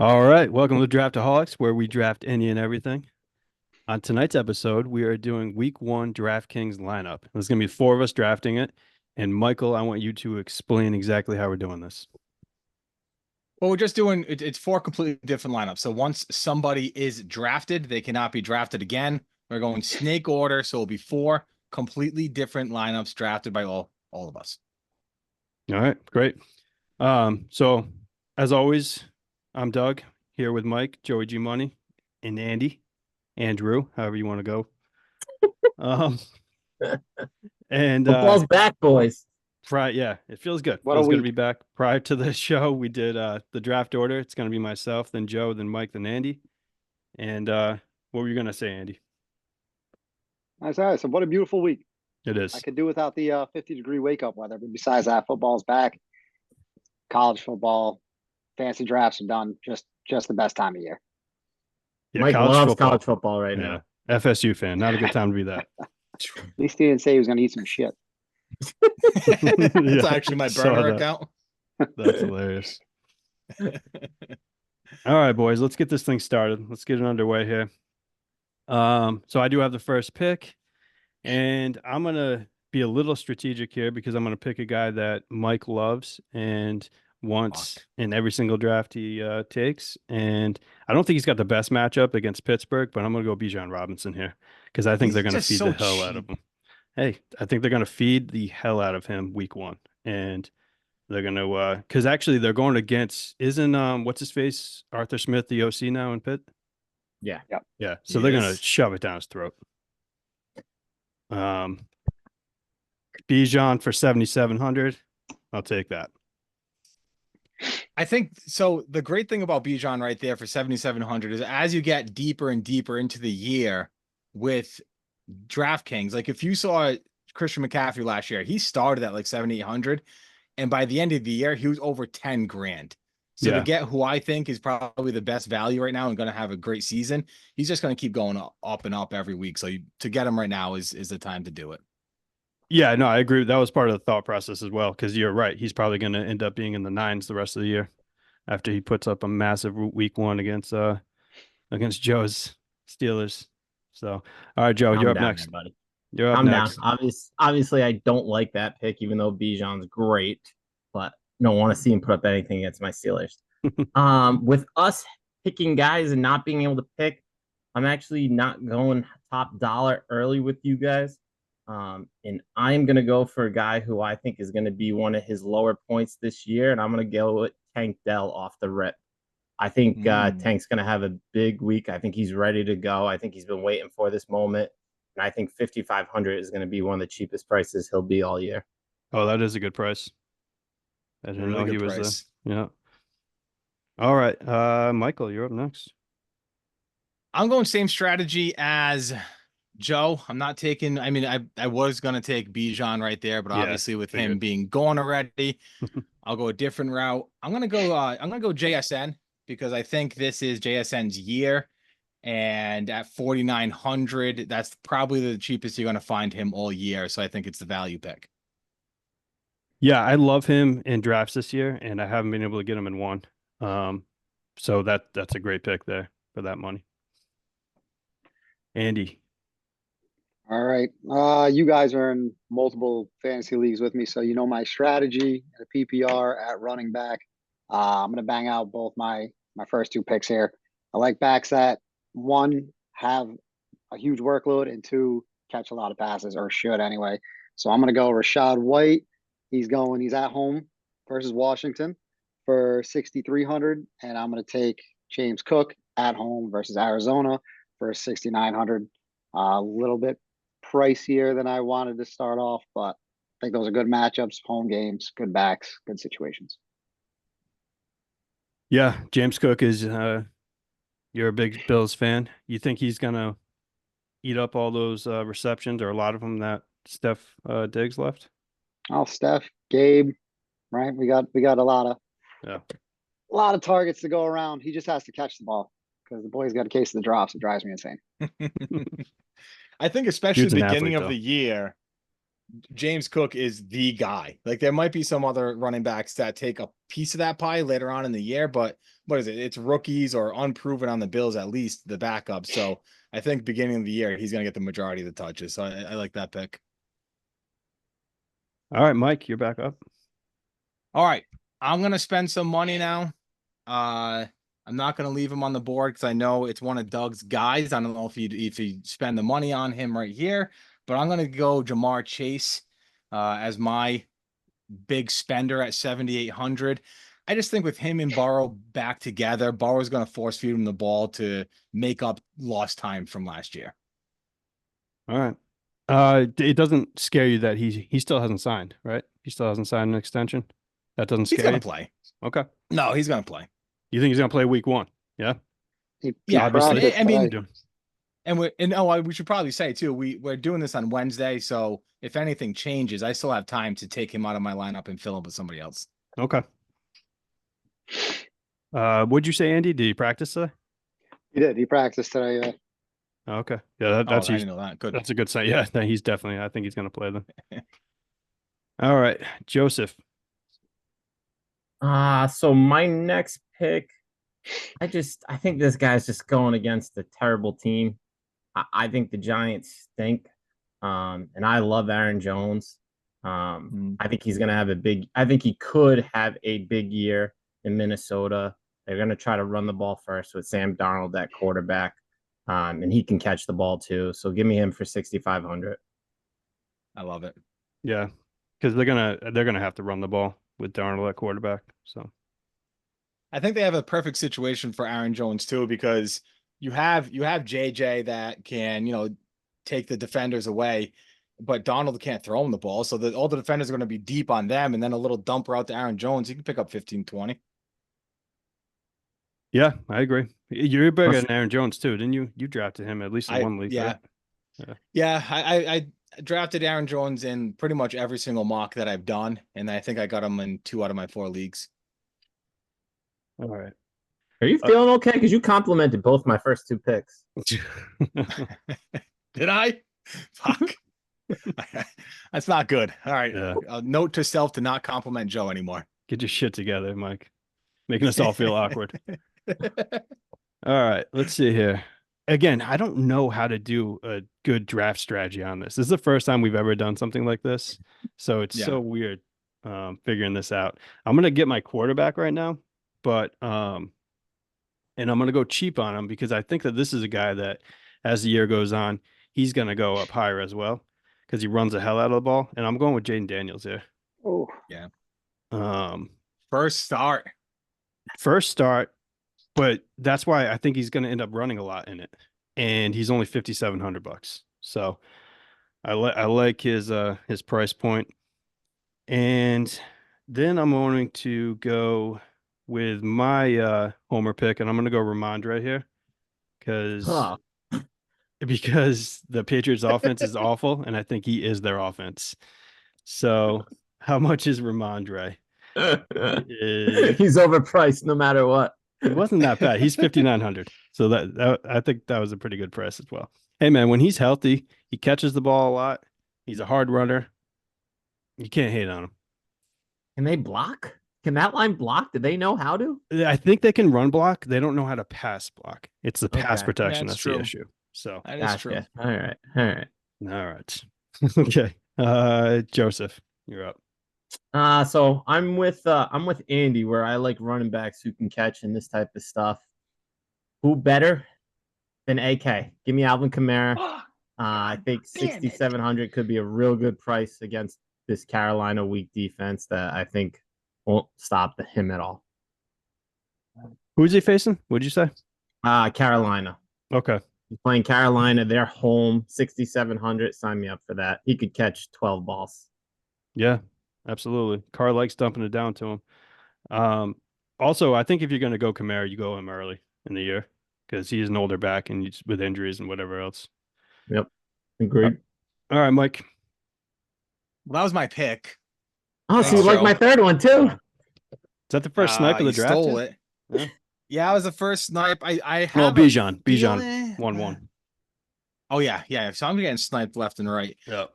All right, welcome to Draftaholics, where we draft any and everything. On tonight's episode, we are doing Week 1 DraftKings lineup. There's going to be four of us drafting it. And Michael, I want you to explain exactly how we're doing this. Well, we're just doing it's four completely different lineups. So once somebody is drafted, they cannot be drafted again. We're going snake order, so it'll be four completely different lineups drafted by all of us. All right, great. So as always, I'm Doug here with Mike, Joey G Money, and Andrew, however you want to go. Um, and Football's back, boys. yeah, it feels good. What a Feels good to week. be back. Prior to the show, we did the draft order. It's going to be myself, then Joe, then Mike, then Andy. And what were you going to say, Andy? Nice. All right. So what a beautiful week. It is. I could do without the 50-degree wake up weather, but besides that, football's back. College football, fantasy drafts are done. Just the best time of year. Yeah, Mike loves college football right now. FSU fan. Not a good time to be that. At least he didn't say he was going to eat some shit. That's actually my burner account. That's hilarious. All right, boys, let's get this thing started. Let's get it underway here. So I do have the first pick, and I'm gonna be a little strategic here because I'm gonna pick a guy that Mike loves and wants in every single draft he takes. And I don't think he's got the best matchup against Pittsburgh, but I'm gonna go Bijan Robinson here because I think they're gonna feed the hell out of him. Hey, I think they're gonna feed the hell out of him week 1, and they're gonna because actually they're going against what's his face, Arthur Smith, the OC now in Pitt. Yeah. Yeah. So they're gonna shove it down his throat. Bijan for 7,700. I'll take that. I think so. The great thing about Bijan right there for 7,700 is as you get deeper and deeper into the year with DraftKings, like if you saw Christian McCaffrey last year, he started at like 7,800, and by the end of the year, he was over 10 grand. So to get who I think is probably the best value right now and going to have a great season, he's just going to keep going up and up every week. So to get him right now is the time to do it. Yeah, no, I agree. That was part of the thought process as well, because you're right. He's probably going to end up being in the 9s the rest of the year after he puts up a massive week 1 against Joe's Steelers. So, all right, Joe, you're up next, buddy. You're up I'm next. down. Obviously, I don't like that pick, even though Bijan's great, but don't want to see him put up anything against my Steelers. With us picking guys and not being able to pick, I'm actually not going top dollar early with you guys. And I'm going to go for a guy who I think is going to be one of his lower points this year, and I'm going to go with Tank Dell off the rip. I think Tank's going to have a big week. I think he's ready to go. I think he's been waiting for this moment. And I think 5,500 is going to be one of the cheapest prices he'll be all year. Oh, that is a good price. I didn't know he was price. Yeah. All right. Michael, you're up next. I'm going same strategy as Joe. I'm not taking, I mean, I was going to take Bijan right there, but obviously with him being gone already, I'll go a different route. I'm going to go JSN because I think this is JSN's year. And at 4,900, that's probably the cheapest you're going to find him all year. So I think it's the value pick. Yeah, I love him in drafts this year, and I haven't been able to get him in one. So that's a great pick there for that money. Andy. All right. You guys are in multiple fantasy leagues with me, so you know my strategy at PPR at running back. I'm going to bang out both my first two picks here. I like backs that, one, have a huge workload, and two, catch a lot of passes, or should anyway. So I'm going to go Rashad White. He's at home versus Washington for 6,300, and I'm going to take James Cook at home versus Arizona for 6,900. A little bit pricier than I wanted to start off, but I think those are good matchups, home games, good backs, good situations. Yeah, James Cook is you're a big Bills fan. You think he's gonna eat up all those receptions or a lot of them that Steph Diggs left? Oh, Steph, Gabe, right? We got a lot of targets to go around. He just has to catch the ball because the boy's got a case of the drops. It drives me insane. I think especially the beginning of the year, James Cook is the guy. Like there might be some other running backs that take a piece of that pie later on in the year, but what is it? It's rookies or unproven on the Bills, at least the backup. So I think beginning of the year, he's going to get the majority of the touches. So I like that pick. All right, Mike, you're back up. All right. I'm going to spend some money now. I'm not going to leave him on the board because I know it's one of Doug's guys. I don't know if you spend the money on him right here, but I'm going to go Jamar Chase as my big spender at 7,800. I just think with him and Burrow back together, Burrow's going to force feed him the ball to make up lost time from last year. All right. It doesn't scare you that he still hasn't signed, right? He still hasn't signed an extension. That doesn't He's scare going you. to play. Okay. No, he's going to play. You think he's gonna play week 1? Yeah. He Yeah, obviously. practiced I mean, today. we should probably say too, we're doing this on Wednesday, so if anything changes, I still have time to take him out of my lineup and fill him with somebody else. Okay. What'd you say, Andy? Did he practice today? He did. He practiced today. Okay. Yeah, that's I didn't know that. Good. that's a good sign. Yeah, no, he's definitely. I think he's gonna play them. All right, Joseph. So my next pick, I think this guy's just going against a terrible team. I think the Giants stink. And I love Aaron Jones. I think he's gonna have I think he could have a big year in Minnesota. They're gonna try to run the ball first with Sam Darnold at quarterback. And he can catch the ball too. So give me him for 6,500. I love it. Yeah, because they're gonna have to run the ball with Darnold at quarterback. So I think they have a perfect situation for Aaron Jones too, because you have JJ that can, take the defenders away, but Donald can't throw him the ball. So that all the defenders are going to be deep on them, and then a little dumper out to Aaron Jones. He can pick up 15, 20. yeah, I agree. You're bigger than Aaron Jones too, didn't you? You drafted him at least in one league, Yeah. right? Yeah. I drafted Aaron Jones in pretty much every single mock that I've done, and I think I got him in 2 out of my 4 leagues. All right. Are you feeling okay? Because you complimented both my first 2 picks. Did I? Fuck. That's not good. All right. Yeah. Note to self to not compliment Joe anymore. Get your shit together, Mike. Making us all feel awkward. All right, let's see here. Again, I don't know how to do a good draft strategy on this. This is the first time we've ever done something like this. So it's so weird figuring this out. I'm going to get my quarterback right now, but and I'm going to go cheap on him because I think that this is a guy that as the year goes on, he's going to go up higher as well because he runs the hell out of the ball. And I'm going with Jaden Daniels here. Oh, yeah. First start, but that's why I think he's going to end up running a lot in it. And he's only $5,700. So I like his price point. And then I'm going to go with my homer pick, and I'm going to go Ramondre here because the Patriots offense is awful, and I think he is their offense. So how much is Ramondre? He's overpriced no matter what. He wasn't that bad. He's 5,900. So that I think that was a pretty good price as well. Hey man, when he's healthy, he catches the ball a lot. He's a hard runner. You can't hate on him. Can they block? Can that line block? Do they know how to? I think they can run block. They don't know how to pass block. It's the pass protection that's true. the issue. So that is true. All right. Okay. Joseph, you're up. So I'm with Andy, where I like running backs who can catch and this type of stuff. Who better than AK? Give me Alvin Kamara. I think 6,700 could be a real good price against this Carolina weak defense that I think won't stop him at all. Who's he facing? What'd you say? Carolina. Okay. He's playing Carolina. They're home. 6,700. Sign me up for that. He could catch 12 balls. Yeah, absolutely. Carr likes dumping it down to him. Also, I think if you're going to go Kamara, you go him early in the year because he's an older back and he's with injuries and whatever else. Yep. Agreed. All right, Mike. Well, that was my pick. Oh, so you like my third one too? Is that the first snipe of the draft? Stole it. Yeah, it was the first snipe. I have. Well, Bijan 1-1. Oh yeah. So I'm getting sniped left and right. Yeah.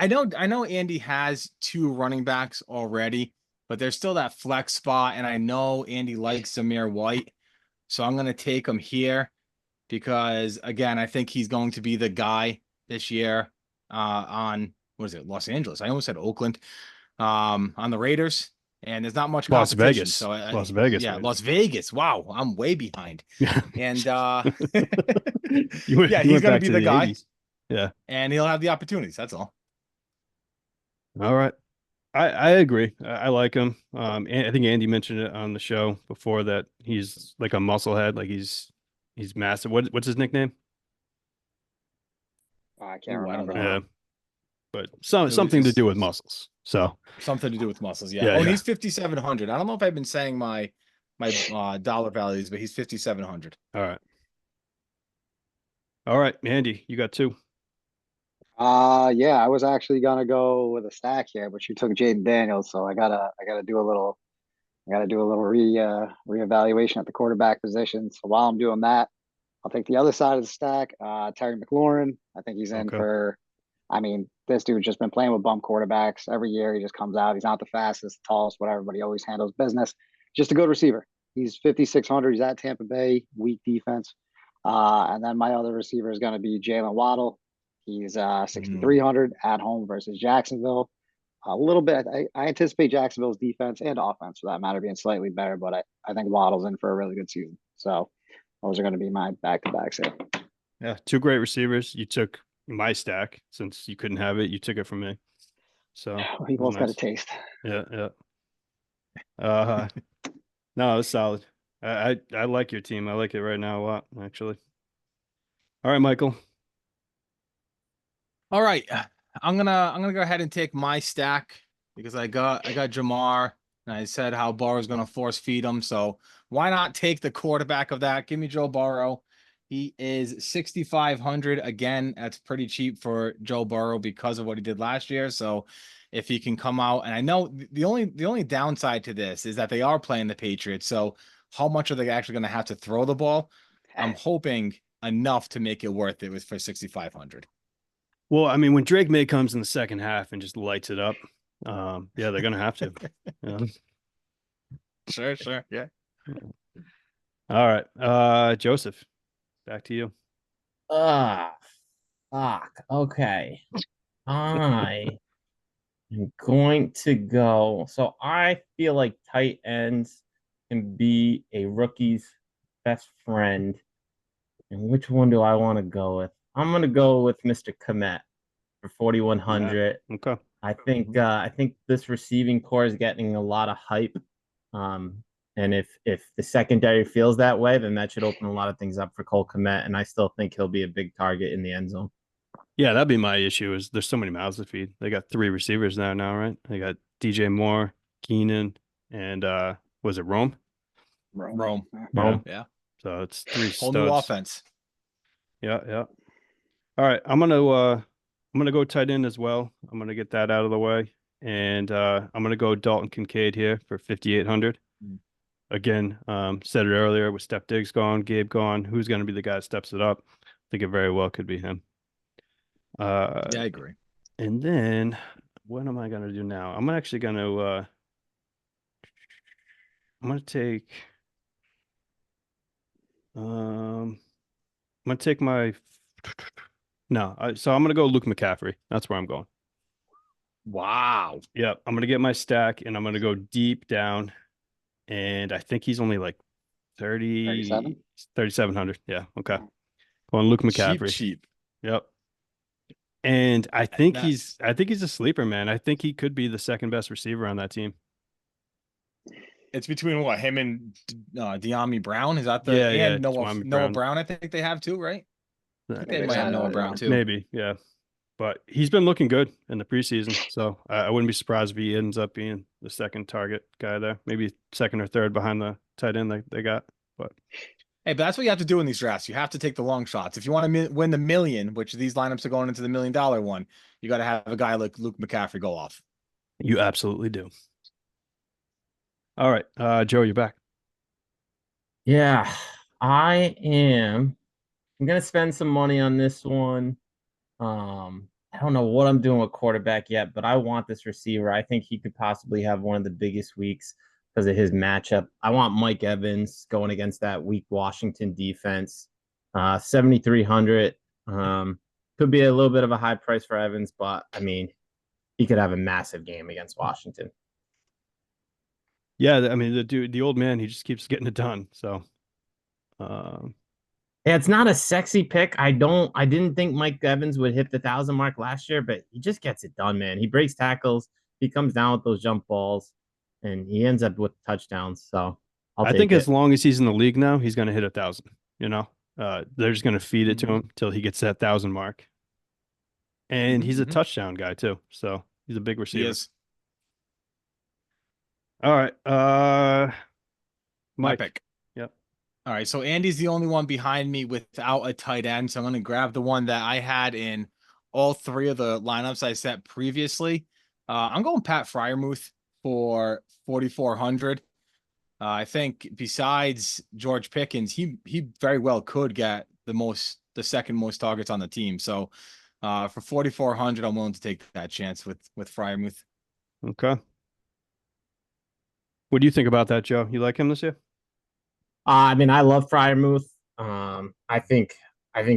I know Andy has 2 running backs already, but there's still that flex spot, and I know Andy likes Zamir White, so I'm gonna take him here because again, I think he's going to be the guy this year on what is it, Los Angeles? I almost said Oakland, on the Raiders, and there's not much Las competition. Vegas. So Las Vegas. yeah, Raiders. Las Vegas. Wow, I'm way behind. Yeah. And You yeah, went he's gonna back be to the the guy, 80s. Yeah. and he'll have the opportunities. That's all. All right. I agree. I like him. I think Andy mentioned it on the show before that he's like a musclehead, like he's massive. What's his nickname? I can't Ooh, I don't remember. know. Yeah, but was- something to it's- do with muscles. So Something to do with muscles. Yeah. Yeah, Oh, and yeah. he's 5,700. I don't know if I've been saying my dollar values, but he's 5,700. all right. All right, Andy, you got 2. Yeah, I was actually gonna go with a stack here, but you took Jaden Daniels, so I gotta do a little reevaluation at the quarterback position. So while I'm doing that, I'll take the other side of the stack. Terry McLaurin. I think he's in Okay. for. I mean, this dude's just been playing with bum quarterbacks every year. He just comes out. He's not the fastest, tallest, whatever, but he always handles business. Just a good receiver. He's 5,600. He's at Tampa Bay, weak defense. And then my other receiver is going to be Jalen Waddle. He's 6,300 at home versus Jacksonville. A little bit. I anticipate Jacksonville's defense and offense, for that matter, being slightly better, but I think Waddle's in for a really good season. So those are going to be my back-to-backs here. Yeah, 2 great receivers. You took my stack since you couldn't have it. You took it from me. So We it was both got a nice. taste. Yeah, yeah. No, it's solid. I like your team. I like it right now a lot, actually. All right, Michael. All right. I'm gonna go ahead and take my stack because I got Jamar, and I said how Burrow's gonna force feed him. So why not take the quarterback of that? Give me Joe Burrow. He is 6,500. Again, that's pretty cheap for Joe Burrow because of what he did last year. So if he can come out, and I know the only downside to this is that they are playing the Patriots. So how much are they actually gonna have to throw the ball? I'm hoping enough to make it worth it for 6,500. Well, I mean, when Drake May comes in the second half and just lights it up, yeah, they're gonna have to. Yeah. Sure. Yeah. All right, Joseph, back to you. Ah, fuck. Okay. I am going to go. So I feel like tight ends can be a rookie's best friend. And which one do I want to go with? I'm gonna go with Mr. Komet for 4,100. Okay. I think this receiving core is getting a lot of hype. And if the secondary feels that way, then that should open a lot of things up for Cole Kmet. And I still think he'll be a big target in the end zone. Yeah, that'd be my issue. Is there's so many mouths to feed. They got 3 receivers now, right? They got DJ Moore, Keenan, and was it Rome? Rome. Yeah. So it's 3 Whole new studs. offense. Yeah. All right, I'm gonna go tight end as well. I'm gonna get that out of the way, and I'm gonna go Dalton Kincaid here for 5,800. Again, said it earlier with Steph Diggs gone, Gabe gone. Who's gonna be the guy that steps it up? I think it very well could be him. Yeah, I agree. And then what am I gonna do now? I'm actually gonna I'm gonna take I'm gonna take my no, so I'm gonna go Luke McCaffrey. That's where I'm going. Wow. Yeah, I'm gonna get my stack and I'm gonna go deep down. And I think he's only like 3,700. Yeah. Okay. Going Luke McCaffrey. Cheap. Yep. And I think That- he's a sleeper, man. I think he could be the second best receiver on that team. It's between what, him and De'Ami Brown? Is that the Yeah, and Noah De'Ami Noah Brown. Brown? I think they have too, right? I think they they might have said Noah that, Brown yeah. too. Maybe, yeah. But he's been looking good in the preseason, so I wouldn't be surprised if he ends up being the second target guy there. Maybe second or third behind the tight end they got. But Hey, but that's what you have to do in these drafts. You have to take the long shots. If you want to win the million, which these lineups are going into the $1 million one, you got to have a guy like Luke McCaffrey go off. you absolutely do. All right, Joe, you're back. Yeah, I am. I'm gonna spend some money on this one. I don't know what I'm doing with quarterback yet, but I want this receiver. I think he could possibly have one of the biggest weeks because of his matchup. I want Mike Evans going against that weak Washington defense. 7,300. Could be a little bit of a high price for Evans, but I mean, he could have a massive game against Washington. Yeah, I mean the old man, he just keeps getting it done. So, um, Yeah, it's not a sexy pick. I didn't think Mike Evans would hit the 1,000 mark last year, but he just gets it done, man. He breaks tackles, he comes down with those jump balls, and he ends up with touchdowns. So I'll I think take as it. long as he's in the league now, he's going to hit 1,000. You know, they're just going to feed it to Mhm. him till he gets that 1,000 mark. And he's a Mhm. touchdown guy too, so he's a big He receiver. is All right, my Mike. pick. Yep. All right, so Andy's the only one behind me without a tight end, so I'm going to grab the one that I had in all three of the lineups I set previously. I'm going Pat Fryermuth for 4,400. I think besides George Pickens, he very well could get the second most targets on the team. So for 4,400, I'm willing to take that chance with Fryermuth. Okay. What do you think about that, Joe? You like him this year? I mean, I love Fryermuth. I think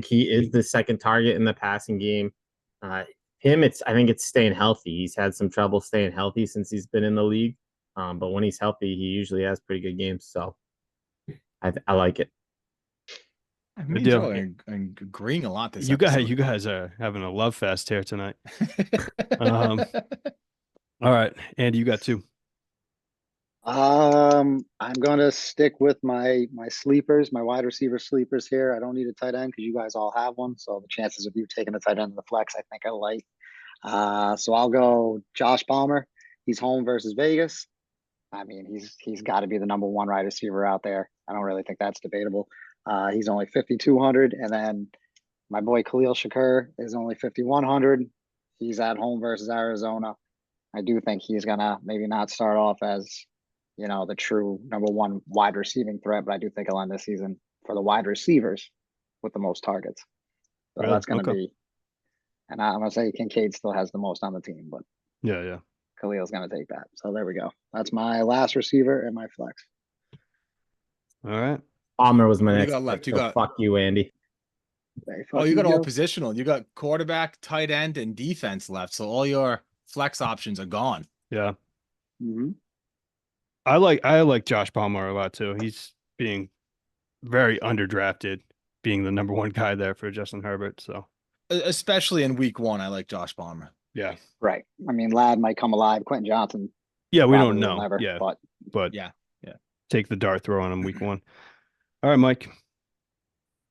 he is the second target in the passing game. Uh, I think it's staying healthy. He's had some trouble staying healthy since he's been in the league. But when he's healthy, he usually has pretty good games. So I like it. Me Good and Joe deal. are agreeing a lot this You episode. guys are having a love fest here tonight. Um, All right, Andy, you got two. I'm gonna stick with my sleepers, my wide receiver sleepers here. I don't need a tight end because you guys all have one. So the chances of you taking a tight end in the flex, I think I like. So I'll go Josh Palmer. He's home versus Vegas. I mean, he's got to be the number one wide receiver out there. I don't really think that's debatable. He's only 5,200, and then my boy Khalil Shakur is only 5,100. He's at home versus Arizona. I do think he's gonna maybe not start off as, the true number one wide receiving threat, but I do think he'll end the season for the wide receivers with the most targets. So Really? that's gonna Okay. be, and I'm gonna say Kincaid still has the most on the team, but Yeah, yeah. Khalil's gonna take that. So there we go. That's my last receiver and my flex. All right. Palmer was my What do you next got left? pick, so fuck you, Andy. Hey, Oh, fuck you you, got all Joe. positional. You got quarterback, tight end, and defense left. So all your flex options are gone. Yeah. Mm-hmm. I like Josh Palmer a lot too. He's being very underdrafted, being the number one guy there for Justin Herbert. So Especially in week one, I like Josh Palmer. yeah. Right. I mean, Lad might come alive. Quentin Johnson Yeah, we don't probably will know. never, Yeah, but but Yeah. Yeah. take the dart throw on him week one. All right, Mike.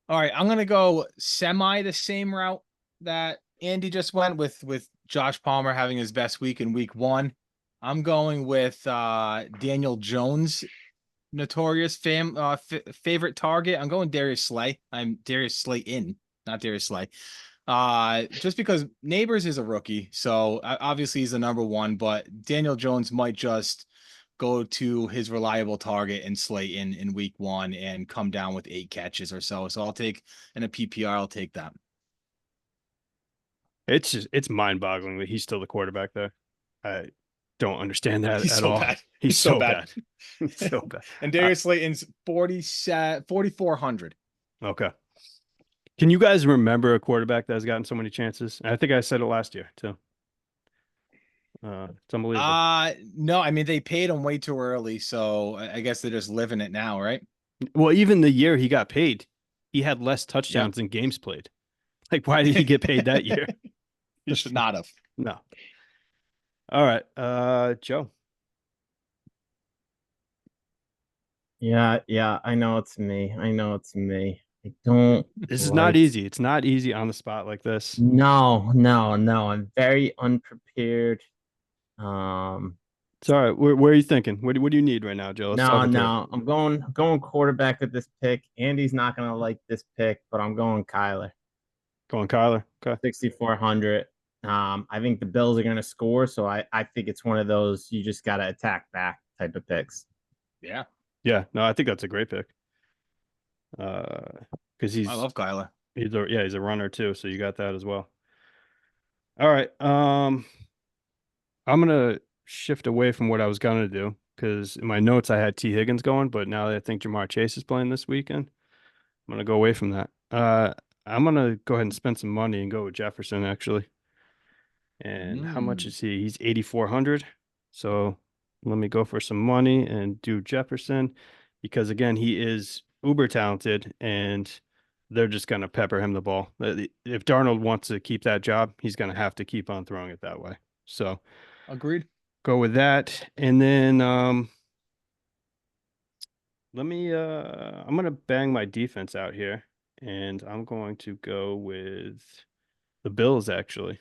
All right. I'm gonna go semi the same route that Andy just went with Josh Palmer having his best week in week one. I'm going with Daniel Jones, notorious favorite target. I'm going Darius Slay. I'm Darius Slay not Darius Slay. Just because Neighbors is a rookie, so obviously he's the number one, but Daniel Jones might just go to his reliable target and slay in week one and come down with 8 catches or so. So I'll take in a PPR, I'll take that. It's mind boggling that he's still the quarterback there. I don't understand that He's at so all. bad. He's so bad. He's so bad. And Darius Slayton's 4,400. Okay. Can you guys remember a quarterback that has gotten so many chances? I think I said it last year too. It's unbelievable. No, I mean they paid him way too early, so I guess they're just living it now, right? Well, even the year he got paid, he had less Yep. touchdowns than games played. Like, why did he get paid that year? He should not have. No. All right. Joe. Yeah, I know it's me. I don't This is not like easy. It's not easy on the spot like this. No. I'm very unprepared. Um, It's all right. Where are you thinking? What do you need right now, Joe? Let's talk it through. no. I'm going quarterback with this pick. Andy's not gonna like this pick, but I'm going Kyler. Going Kyler. Okay. 6,400. I think the Bills are gonna score, so I think it's one of those you just gotta attack back type of picks. Yeah. Yeah. No, I think that's a great pick. Because I love Kyler. he's a runner too, so you got that as well. All right. I'm gonna shift away from what I was gonna do because in my notes I had T. Higgins going, but now that I think Jamar Chase is playing this weekend, I'm gonna go away from that. I'm gonna go ahead and spend some money and go with Jefferson actually. And how much is he? He's 8,400. So let me go for some money and do Jefferson because again, he is uber talented and they're just gonna pepper him the ball. If Darnold wants to keep that job, he's gonna have to keep on throwing it that way. So Agreed. go with that. And then let me I'm gonna bang my defense out here and I'm going to go with the Bills actually.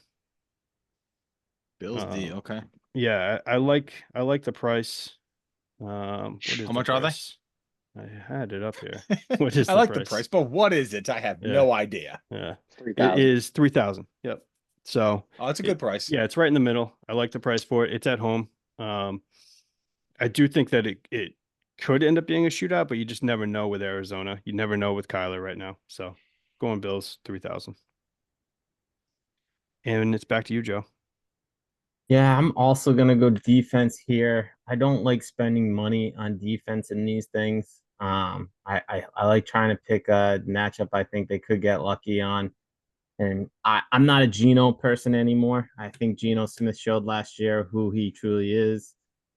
Bills D. Um, Okay. yeah, I like the price. What is How the much are they? price? I had it up here. What is I the like the price? price, but what is it? I have Yeah, no idea. yeah. Three It thousand. is 3,000. Yep. So Oh, it's a good price. yeah, it's right in the middle. I like the price for it. It's at home. Um, I do think that it could end up being a shootout, but you just never know with Arizona. You never know with Kyler right now. So going Bills 3,000. And it's back to you, Joe. Yeah, I'm also gonna go defense here. I don't like spending money on defense in these things. I like trying to pick a matchup I think they could get lucky on. And I'm not a Geno person anymore. I think Geno Smith showed last year who he truly is.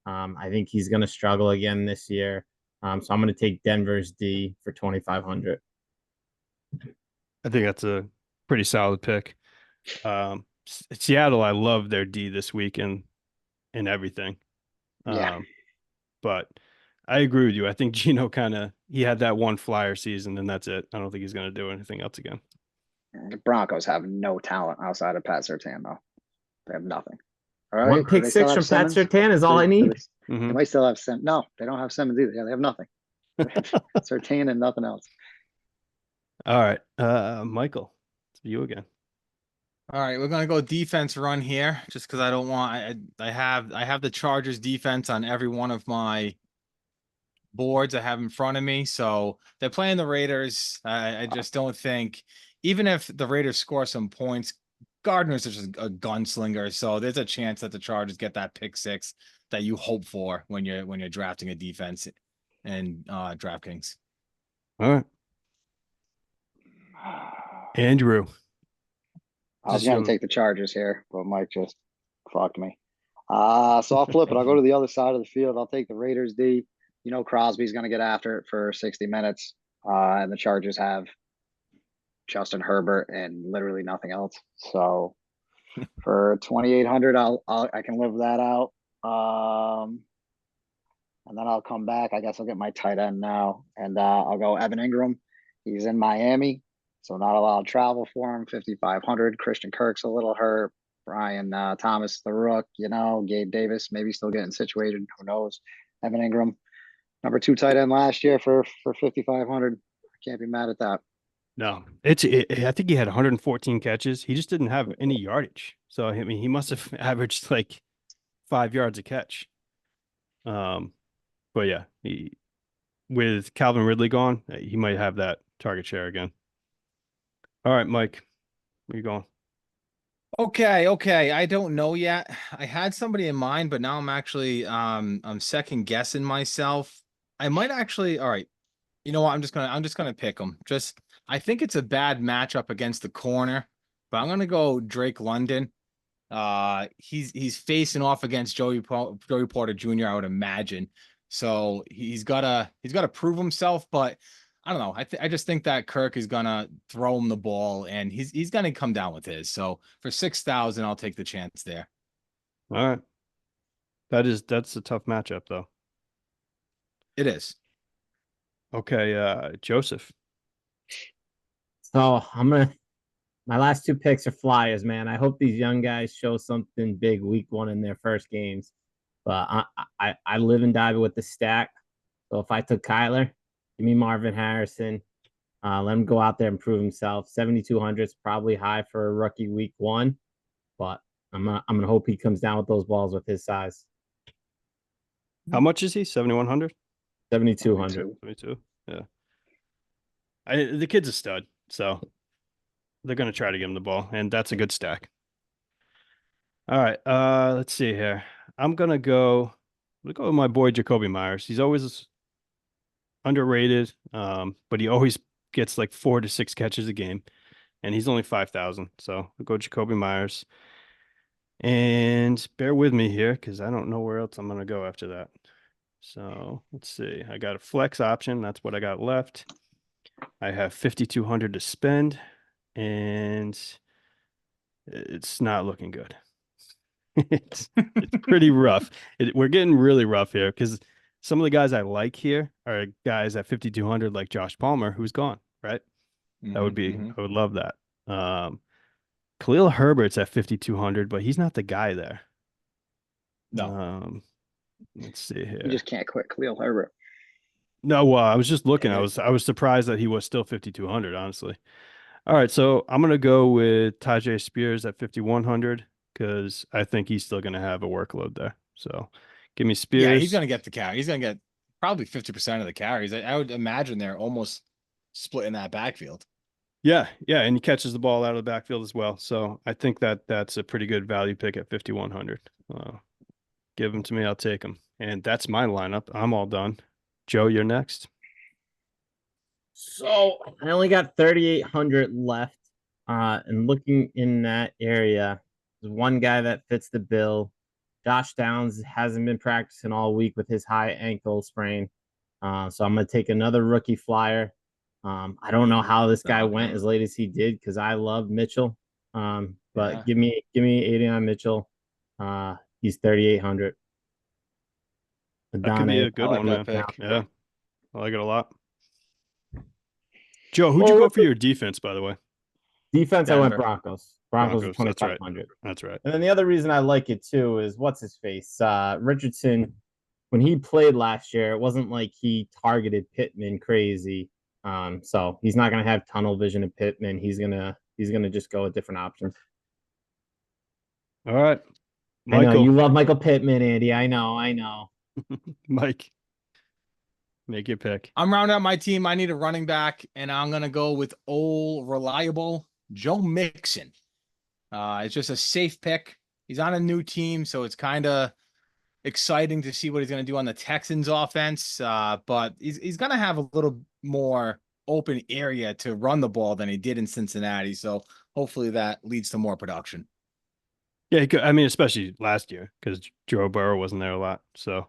I think he's gonna struggle again this year. So I'm gonna take Denver's D for 2,500. I think that's a pretty solid pick. Seattle, I love their D this week and everything. Yeah. But I agree with you. I think Gino he had that one flyer season and that's it. I don't think he's gonna do anything else again. The Broncos have no talent outside of Pat Surtain, though. They have nothing. All right. One Do pick they still six have from Pat Simmons? Surtain is all I need. They Mhm. might still have Simmons. No, they don't have Simmons either. Yeah, they have nothing. Surtain and nothing else. All right. Michael, it's you again. All right, we're gonna go defense run here, just because I don't want. I have the Chargers defense on every one of my boards I have in front of me. So they're playing the Raiders. I just don't think, even if the Raiders score some points, Gardner's just a gunslinger. So there's a chance that the Chargers get that pick six that you hope for when you're drafting a defense and DraftKings. All right. Andrew, I this was is going to your take the Chargers here, but Mike just fucked me. So I'll flip it. I'll go to the other side of the field. I'll take the Raiders D. You know, Crosby's going to get after it for 60 minutes. And the Chargers have Justin Herbert and literally nothing else. So for 2,800, I can live that out. And then I'll come back. I guess I'll get my tight end now, and I'll go Evan Ingram. He's in Miami, so not a lot of travel for him. 5,500. Christian Kirk's a little hurt. Brian Thomas, the rook, Gabe Davis, maybe still getting situated. Who knows? Evan Ingram, number 2 tight end last year for 5,500. I can't be mad at that. no. I think he had 114 catches. He just didn't have any yardage. So I mean, he must have averaged like 5 yards a catch. But yeah, with Calvin Ridley gone, he might have that target share again. All right, Mike, where you going? Okay. I don't know yet. I had somebody in mind, but now I'm actually I'm second guessing myself. I might actually, all right. You know what? I'm just gonna pick him. Just I think it's a bad matchup against the corner, but I'm gonna go Drake London. He's facing off against Joey Porter Jr., I would imagine. So he's gotta prove himself, but I don't know. I just think that Kirk is gonna throw him the ball and he's gonna come down with his. So for 6,000, I'll take the chance there. All right. That's a tough matchup though. It is. Okay, Joseph. So my last two picks are flyers, man. I hope these young guys show something big week one in their first games. But I live and die with the stack. So if I took Kyler, give me Marvin Harrison. Let him go out there and prove himself. 7,200 is probably high for a rookie week one, but I'm gonna hope he comes down with those balls with his size. How much is he? 7,100? 7,200. 22. Yeah. The kid's a stud, so they're gonna try to give him the ball, and that's a good stack. All right. Let's see here. I'm gonna go with my boy Jacoby Myers. He's always underrated, but he always gets like 4 to 6 catches a game, and he's only 5,000. So we'll go Jacoby Myers. And bear with me here because I don't know where else I'm gonna go after that. So let's see. I got a flex option. That's what I got left. I have 5,200 to spend, and it's not looking good. It's pretty rough. We're getting really rough here because some of the guys I like here are guys at 5,200, like Josh Palmer, who's gone, right? That would be, I would love that. Khalil Herbert's at 5,200, but he's not the guy there. No. Let's see You here. just can't quit Khalil Herbert. No, well, I was just looking. I was surprised that he was still 5,200, honestly. All right, so I'm gonna go with Tajay Spears at 5,100 because I think he's still gonna have a workload there. So give me Spears. Yeah, he's gonna get the carry. He's gonna get probably 50% of the carries. I would imagine they're almost splitting that backfield. Yeah, and he catches the ball out of the backfield as well. So I think that's a pretty good value pick at 5,100. Give him to me, I'll take him. And that's my lineup. I'm all done. Joe, you're next. So I only got 3,800 left. And looking in that area, there's one guy that fits the bill. Josh Downs hasn't been practicing all week with his high ankle sprain. So I'm gonna take another rookie flyer. I don't know how this guy went as late as he did because I love Mitchell. But give me 89 Mitchell. He's 3,800. That could be a good one, man. Pick. Yeah, I like it a lot. Joe, who'd you go for your defense, by the way? Defense, I went Denver. Broncos. Broncos are Broncos, that's right. 2,500. That's right. And then the other reason I like it too is what's his face? Richardson, when he played last year, it wasn't like he targeted Pittman crazy. So he's not gonna have tunnel vision of Pittman. He's gonna just go with different options. All right. I know Michael, you love Michael Pittman, Andy. I know. Mike, make your pick. I'm rounding out my team. I need a running back, and I'm gonna go with old reliable Joe Mixon. It's just a safe pick. He's on a new team, so it's kind of exciting to see what he's going to do on the Texans offense. But he's going to have a little more open area to run the ball than he did in Cincinnati. So hopefully that leads to more production. Yeah, he could, I mean, especially last year because Joe Burrow wasn't there a lot. So,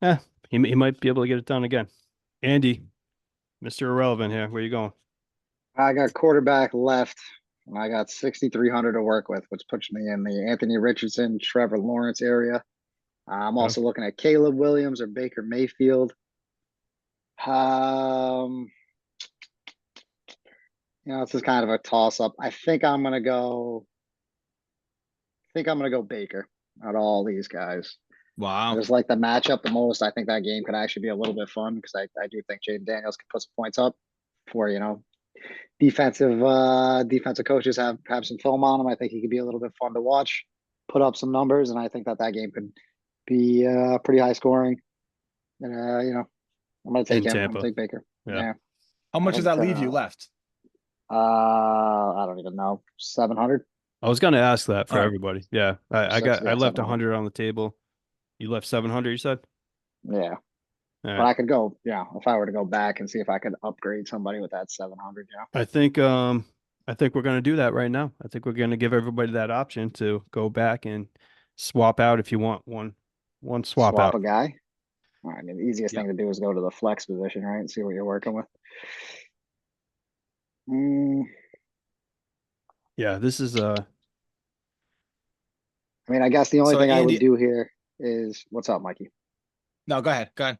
yeah, he might be able to get it done again. Andy, Mr. Irrelevant here. Where you going? I got quarterback left, and I got 6,300 to work with, which puts me in the Anthony Richardson, Trevor Lawrence area. I'm also looking at Caleb Williams or Baker Mayfield. This is kind of a toss-up. I think I'm gonna go Baker out of all these guys. I Wow. just like the matchup the most. I think that game could actually be a little bit fun because I do think Jaden Daniels can put some points up for, defensive coaches have some film on him. I think he could be a little bit fun to watch, put up some numbers, and I think that game could be pretty high scoring. And I'm gonna take him. I'm gonna take Baker. Yeah. How much does that leave you left? I don't even know. 700. I was going to ask that for All right. everybody. Yeah, I left 100 on the table. You left 700, you said? Yeah. All But right. I could go, if I were to go back and see if I could upgrade somebody with that 700, I think we're going to do that right now. I think we're going to give everybody that option to go back and swap out if you want one swap out. a guy. All right, I mean, the easiest thing to do is go to the flex position, right, and see what you're working with. Yeah, this is I mean, I guess the only So, thing I Andy- would do here is what's up, Mikey? No, go ahead. The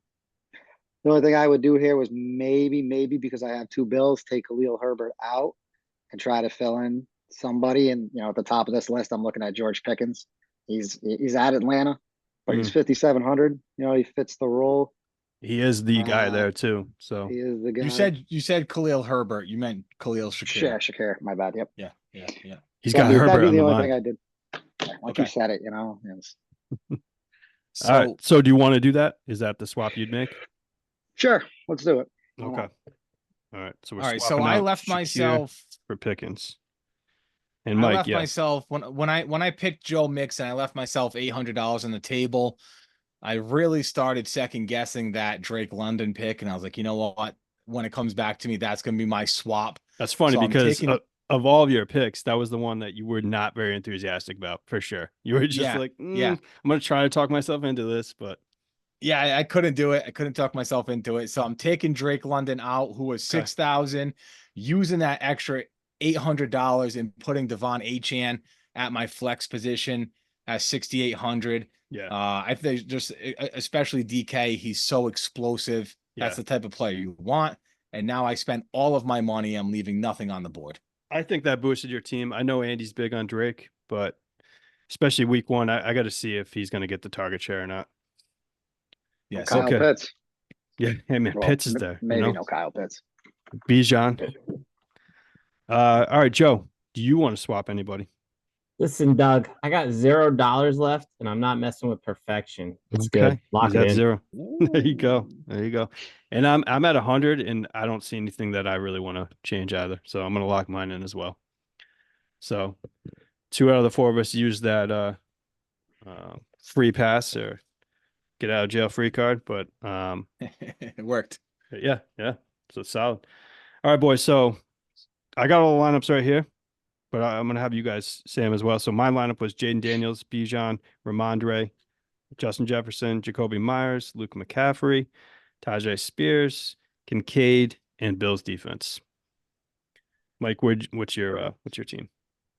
only thing I would do here was maybe because I have two bills, take Khalil Herbert out and try to fill in somebody. And at the top of this list, I'm looking at George Pickens. He's at Atlanta, but he's 5,700. He fits the role. he is the guy there too. So He is the guy. You said Khalil Herbert. You meant Khalil Shakir. Shakir. My bad. Yep. Yeah. he's got Herbert that'd be on the the only line. thing I did. Once you said it, Yes. So, All right. So do you want to do that? Is that the swap you'd make? Sure, let's do it. Okay. All right. So we're all right. So swapping I out left Shakir myself. for Pickens. And I Mike, left yeah. myself when I picked Joe Mixon, I left myself $800 on the table. I really started second guessing that Drake London pick, and I was like, you know what? When it comes back to me, that's going to be my swap. That's funny So I'm because taking- of all of your picks, that was the one that you were not very enthusiastic about, for sure. You were just Yeah, like, yeah. I'm going to try to talk myself into this, but Yeah, I couldn't do it. I couldn't talk myself into it. So I'm taking Drake London out, who was Okay. 6,000, using that extra $800 and putting Devon Achane at my flex position at 6,800. yeah, I think just especially DK, he's so explosive. That's yeah. the type of player you want. And now I spent all of my money. I'm leaving nothing on the board. I think that boosted your team. I know Andy's big on Drake, but especially week one, I got to see if he's going to get the target share or not. Yes. Kyle Okay. Pitts. Yeah, hey man, Well, Pitts is there. maybe no Kyle Pitts. Bijan. All right, Joe. Do you want to swap anybody? Listen, Doug, I got $0 left, and I'm not messing with perfection. It's good. Lock He's it at in. 0. There you go. There you go. And I'm at 100, and I don't see anything that I really want to change either. So I'm gonna lock mine in as well. So 2 out of the 4 of us use that free pass or get out of jail free card, but It worked. yeah. So it's solid. All right, boys. So I got all the lineups right here, but I'm gonna have you guys say them as well. So my lineup was Jaden Daniels, Bijan, Ramondre, Justin Jefferson, Jacoby Myers, Luke McCaffrey, Tajay Spears, Kincaid, and Bills defense. Mike, what's your team?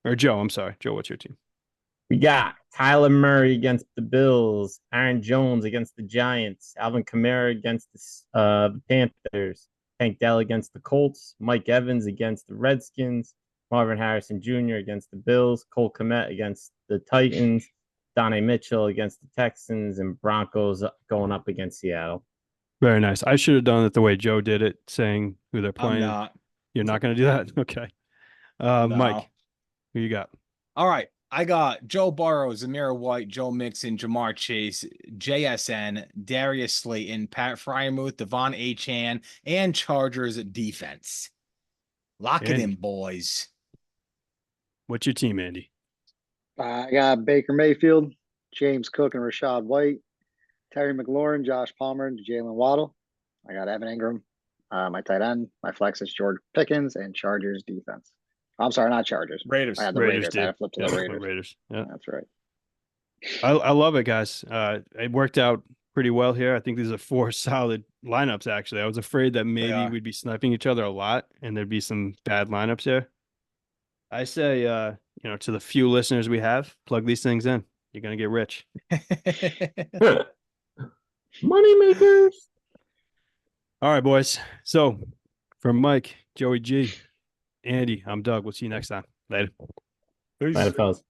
Or Joe, I'm sorry. Joe, what's your team? We got Kyler Murray against the Bills, Aaron Jones against the Giants, Alvin Kamara against the Panthers, Tank Dell against the Colts, Mike Evans against the Redskins, Marvin Harrison Jr. against the Bills, Cole Kmet against the Titans, Donnie Mitchell against the Texans, and Broncos going up against Seattle. Very nice. I should have done it the way Joe did it, saying who they're I'm playing. not. You're not going to do that? Okay. No. Mike, who you got? All right. I got Joe Burrow, Zamir White, Joe Mixon, Jamar Chase, JSN, Darius Slayton, Pat Fryermuth, Devon Achane, and Chargers defense. Lock it in, boys. What's your team, Andy? I got Baker Mayfield, James Cook, and Rashad White, Terry McLaurin, Josh Palmer, and Jalen Waddle. I got Evan Ingram, my tight end. My flex is George Pickens and Chargers defense. I'm sorry, not Chargers. Raiders. I had the Raiders. I had to flip to the Yeah, Raiders. Yeah. That's right. I love it, guys. It worked out pretty well here. I think these are 4 solid lineups, actually. I was afraid that maybe we'd be sniping each other a lot and there'd be some bad lineups here. I say, to the few listeners we have, plug these things in. You're going to get rich. Money makers. All right, boys. So from Mike, Joey G, Andy, I'm Doug. We'll see you next time. Later. Later, fellas.